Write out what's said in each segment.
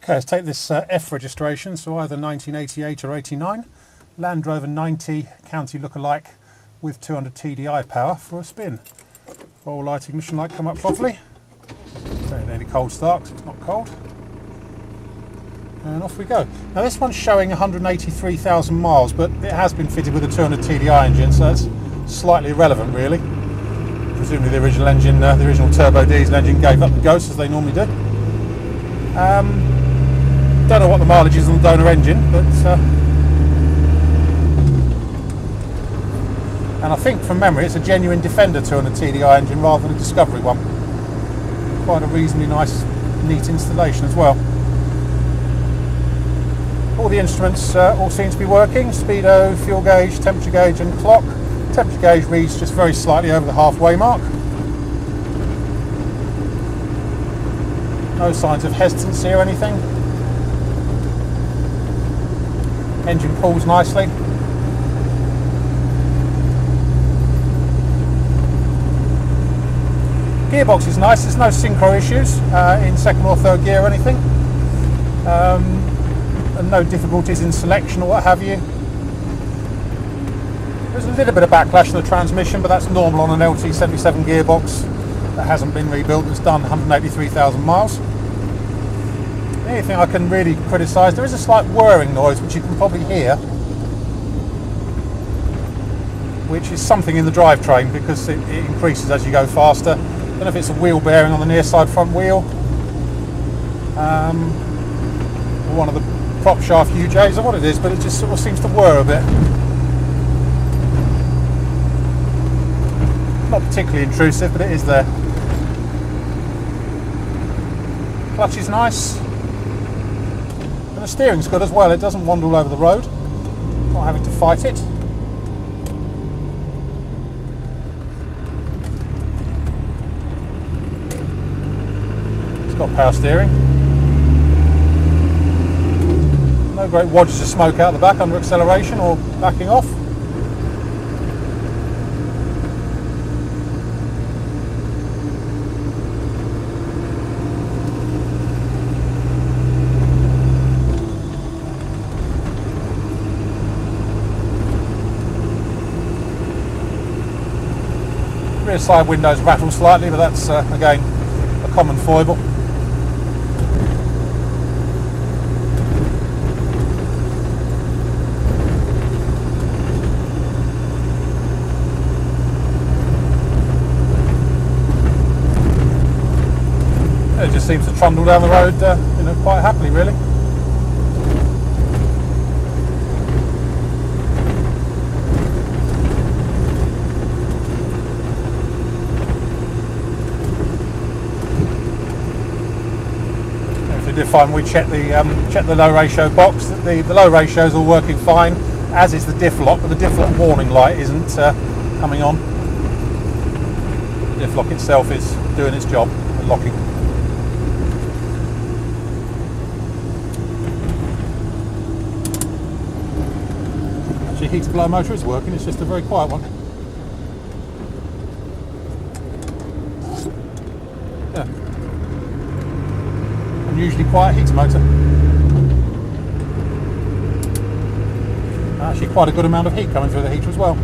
Okay, let's take this F registration, so either 1988 or 89, Land Rover 90 county lookalike with 200 TDI power for a spin. Roll light, ignition light come up properly. Don't need any cold start because it's not cold. And off we go. Now this one's showing 183,000 miles, but it has been fitted with a 200 TDI engine, so that's slightly irrelevant really. Presumably the original engine, the original turbo diesel engine gave up the ghost as they normally do. Don't know what the mileage is on the donor engine, but and I think from memory it's a genuine Defender 200 TDI engine rather than a Discovery one. Quite a reasonably nice, neat installation as well. All the instruments all seem to be working: speedo, fuel gauge, temperature gauge and clock. Temperature gauge reads just very slightly over the halfway mark. No signs of hesitancy or anything. Engine pulls nicely. Gearbox is nice, there's no synchro issues in second or third gear or anything. And no difficulties in selection or what have you. There's a little bit of backlash in the transmission, but that's normal on an LT77 gearbox that hasn't been rebuilt, that's done 183,000 miles. The only thing I can really criticise, there is a slight whirring noise which you can probably hear, which is something in the drivetrain because it increases as you go faster. I don't know if it's a wheel bearing on the near side front wheel, or one of the prop shaft UJs, or what it is, but it just sort of seems to whir a bit. Not particularly intrusive, but it is there. Clutch is nice. And the steering's good as well, it doesn't wander all over the road, not having to fight it. It's got power steering. No great wadges of smoke out the back under acceleration or backing off. Rear side windows rattle slightly, but that's again a common foible. It just seems to trundle down the road, quite happily, really. Did find we checked the low ratio box. The low ratio is all working fine, as is the diff lock, but the diff lock warning light isn't coming on. The diff lock itself is doing its job and locking. Actually, heater blower motor is working, it's just a very quiet one. Yeah. Usually quiet heater motor. Actually quite a good amount of heat coming through the heater as well.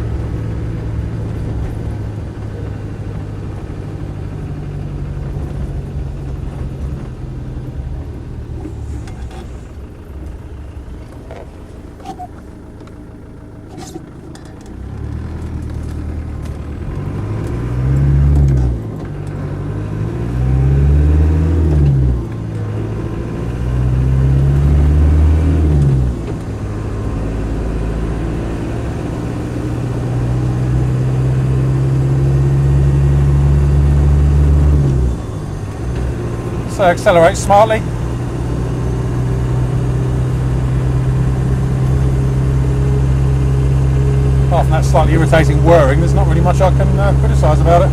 So accelerate smartly. Apart from that slightly irritating whirring, there's not really much I can criticise about it.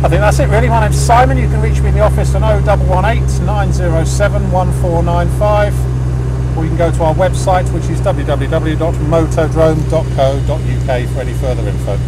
I think that's it really. My name's Simon. You can reach me in the office on 0118 907 1495, or you can go to our website, which is www.motodrome.co.uk for any further info.